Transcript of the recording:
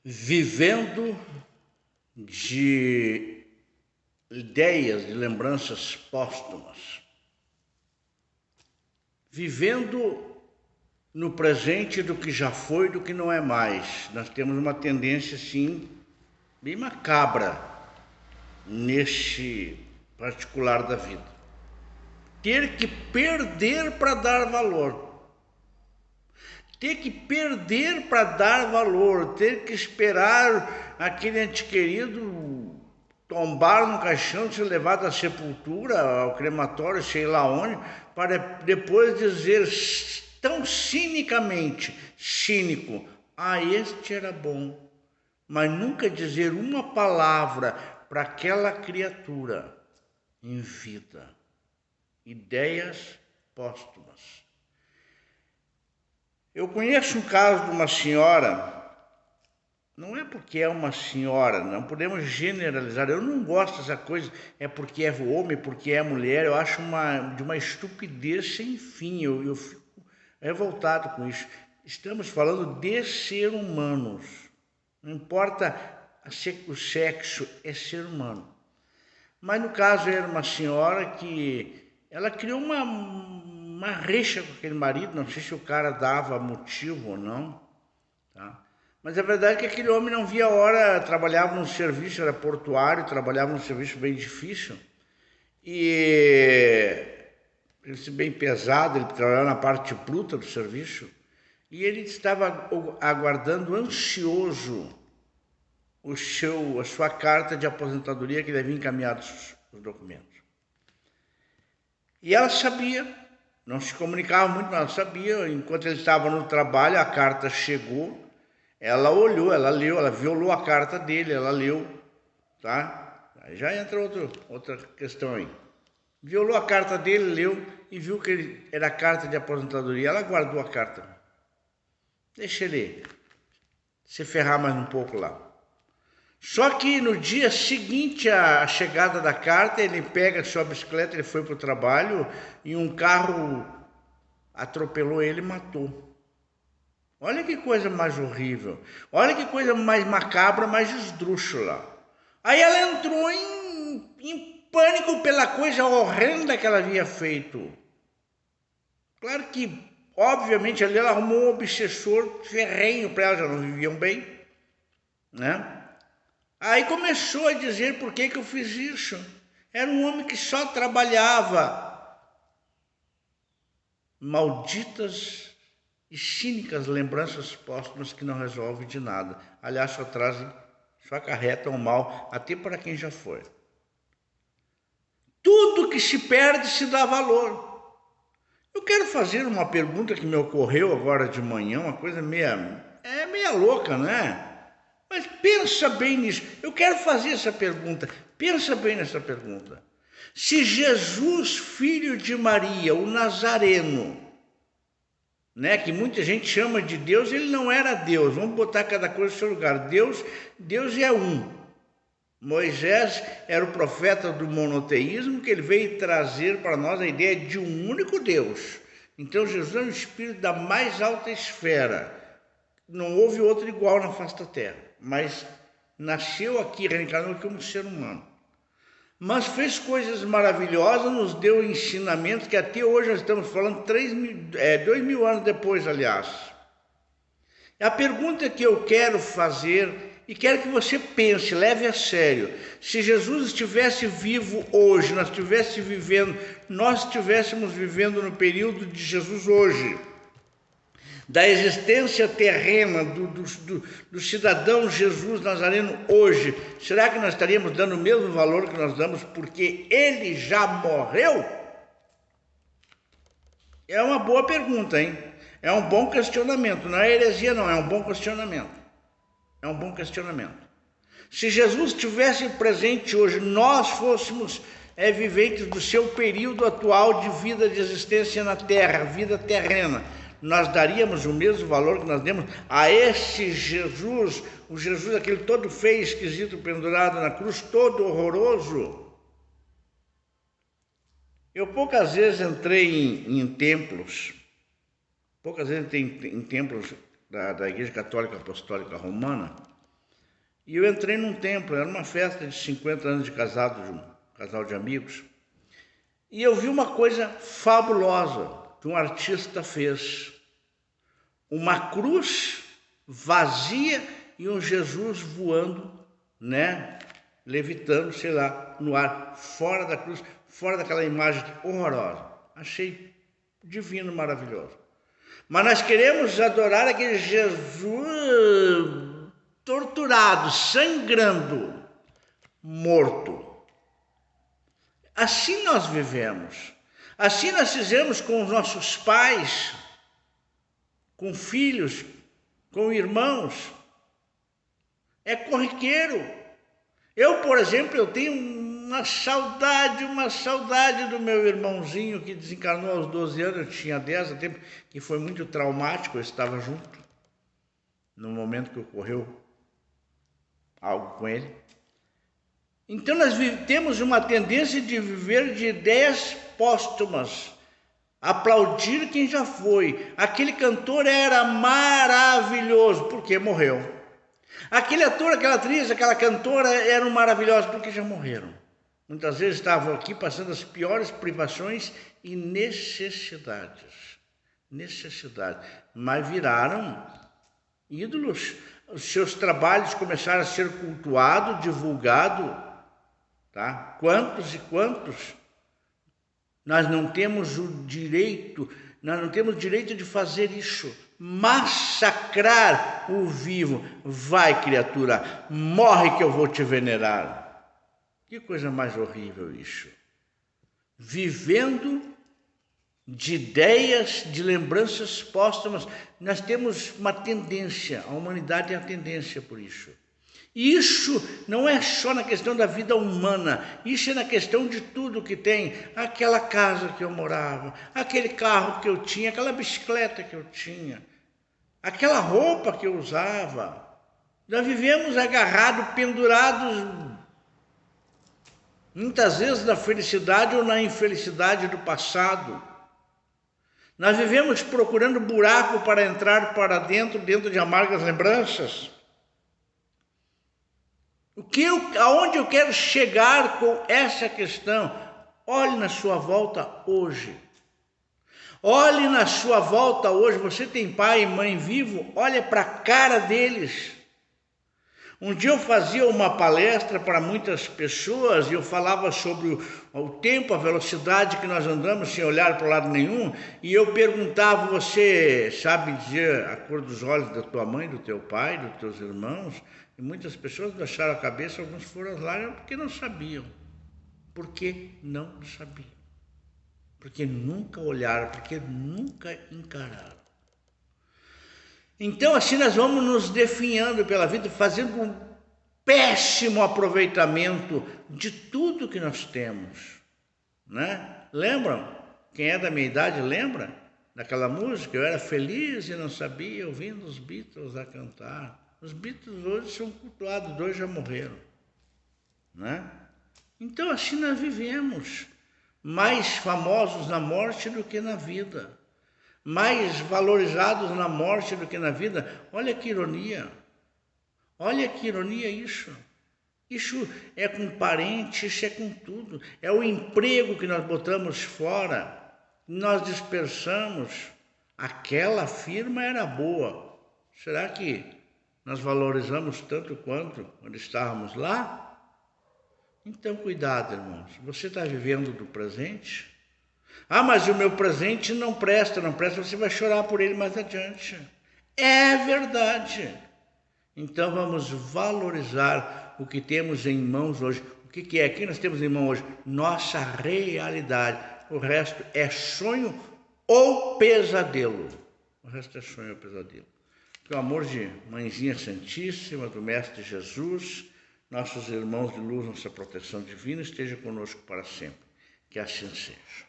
vivendo de ideias, de lembranças póstumas, vivendo no presente do que já foi, do que não é mais. Nós temos uma tendência, assim, bem macabra neste particular da vida. Ter que perder para dar valor. Ter que perder para dar valor, ter que esperar aquele ente querido tombar no caixão, ser levado à sepultura, ao crematório, sei lá onde, para depois dizer tão cinicamente, cínico, este era bom, mas nunca dizer uma palavra para aquela criatura em vida. Ideias póstumas. Eu conheço um caso de uma senhora, não é porque é uma senhora, não podemos generalizar, eu não gosto dessa coisa, é porque é homem, porque é mulher, eu acho de uma estupidez sem fim, eu fico revoltado com isso. Estamos falando de ser humanos, não importa o sexo, é ser humano. Mas no caso era uma senhora que ela criou uma rixa com aquele marido, não sei se o cara dava motivo ou não, tá? Mas a verdade é que aquele homem não via a hora, trabalhava num serviço, era portuário, trabalhava num serviço bem difícil, e ele bem pesado, ele trabalhava na parte bruta do serviço, e ele estava aguardando ansioso a sua carta de aposentadoria, que ele havia encaminhado os documentos. E ela sabia, não se comunicava muito, mas ela sabia. Enquanto ele estava no trabalho, a carta chegou, ela olhou, ela leu, ela violou a carta dele, ela leu, tá? Aí já entra outra questão aí. Violou a carta dele, leu e viu que era a carta de aposentadoria. Ela guardou a carta. Deixa ele se ferrar mais um pouco lá. Só que no dia seguinte à chegada da carta, ele pega a sua bicicleta, ele foi para o trabalho e um carro atropelou ele e matou. Olha que coisa mais horrível. Olha que coisa mais macabra, mais esdrúxula. Aí ela entrou em pânico pela coisa horrenda que ela havia feito. Claro que, obviamente, ali ela arrumou um obsessor ferrenho para ela, já não viviam bem, né? Aí começou a dizer por que eu fiz isso. Era um homem que só trabalhava. Malditas e cínicas lembranças póstumas que não resolvem de nada. Aliás, só acarretam o mal até para quem já foi. Tudo que se perde se dá valor. Eu quero fazer uma pergunta que me ocorreu agora de manhã, uma coisa meia louca, né? Mas pensa bem nisso. Eu quero fazer essa pergunta. Pensa bem nessa pergunta. Se Jesus, filho de Maria, o Nazareno, né, que muita gente chama de Deus, ele não era Deus. Vamos botar cada coisa no seu lugar. Deus é um. Moisés era o profeta do monoteísmo, que ele veio trazer para nós a ideia de um único Deus. Então Jesus é um espírito da mais alta esfera. Não houve outro igual na face da terra, mas nasceu aqui, reencarnou como ser humano. Mas fez coisas maravilhosas, nos deu ensinamentos que até hoje nós estamos falando 2.000 anos depois, aliás. A pergunta que eu quero fazer e quero que você pense, leve a sério. Se Jesus estivesse vivo hoje, nós estivéssemos vivendo no período de Jesus hoje, da existência terrena do cidadão Jesus Nazareno hoje, será que nós estaríamos dando o mesmo valor que nós damos porque ele já morreu? É uma boa pergunta, hein? É um bom questionamento, não é heresia não, é um bom questionamento. É um bom questionamento. Se Jesus estivesse presente hoje, nós fôssemos viventes do seu período atual de vida, de existência na terra, vida terrena, nós daríamos o mesmo valor que nós demos a esse Jesus, o Jesus aquele todo feio, esquisito, pendurado na cruz, todo horroroso. Eu poucas vezes entrei em templos, da Igreja Católica Apostólica Romana, E eu entrei num templo, era uma festa de 50 anos de casado, de um casal de amigos. E eu vi uma coisa fabulosa que um artista fez. Uma cruz vazia e um Jesus voando, né? Levitando, sei lá, no ar, fora da cruz, fora daquela imagem horrorosa. Achei divino, maravilhoso. Mas nós queremos adorar aquele Jesus torturado, sangrando, morto. Assim nós vivemos. Assim nós fizemos com os nossos pais, com filhos, com irmãos. É corriqueiro. Eu, por exemplo, eu tenho uma saudade do meu irmãozinho que desencarnou aos 12 anos, eu tinha 10, até que foi muito traumático, eu estava junto no momento que ocorreu algo com ele. Então nós temos uma tendência de viver de ideias póstumas, aplaudir quem já foi. Aquele cantor era maravilhoso, porque morreu. Aquele ator, aquela atriz, aquela cantora eram maravilhosos, porque já morreram. Muitas vezes estavam aqui passando as piores privações e necessidades, mas viraram ídolos. Os seus trabalhos começaram a ser cultuados, divulgados, tá? Quantos e quantos? Nós não temos o direito, de fazer isso. Massacrar o vivo. Vai, criatura, morre que eu vou te venerar. Que coisa mais horrível isso. Vivendo de ideias, de lembranças póstumas, nós temos uma tendência, a humanidade tem a tendência por isso. E isso não é só na questão da vida humana, isso é na questão de tudo que tem. Aquela casa que eu morava, aquele carro que eu tinha, aquela bicicleta que eu tinha, aquela roupa que eu usava. Nós vivemos agarrados, pendurados, muitas vezes na felicidade ou na infelicidade do passado. Nós vivemos procurando buraco para entrar para dentro de amargas lembranças. Aonde eu quero chegar com essa questão? Olhe na sua volta hoje. Olhe na sua volta hoje. Você tem pai e mãe vivo? Olha para a cara deles. Um dia eu fazia uma palestra para muitas pessoas e eu falava sobre o tempo, a velocidade que nós andamos sem olhar para lado nenhum. E eu perguntava, você sabe dizer a cor dos olhos da tua mãe, do teu pai, dos teus irmãos? E muitas pessoas baixaram a cabeça, alguns foram às lágrimas porque não sabiam. Por que não sabiam? Porque nunca olharam, porque nunca encararam. Então assim nós vamos nos definhando pela vida, fazendo um péssimo aproveitamento de tudo que nós temos, né? Lembram? Quem é da minha idade lembra daquela música? Eu era feliz e não sabia, ouvindo os Beatles a cantar. Os Beatles hoje são cultuados, 2 já morreram, né? Então assim nós vivemos, mais famosos na morte do que na vida, mais valorizados na morte do que na vida. Olha que ironia isso. Isso é com parente, isso é com tudo. É o emprego que nós botamos fora, nós dispersamos. Aquela firma era boa. Será que nós valorizamos tanto quanto quando estávamos lá? Então, cuidado, irmãos. Você está vivendo do presente? Ah, mas o meu presente não presta, você vai chorar por ele mais adiante. É verdade. Então, vamos valorizar o que temos em mãos hoje. O que é? O que nós temos em mãos hoje? Nossa realidade. O resto é sonho ou pesadelo. Que o amor de Mãezinha Santíssima, do Mestre Jesus, nossos irmãos de luz, nossa proteção divina, esteja conosco para sempre. Que assim seja.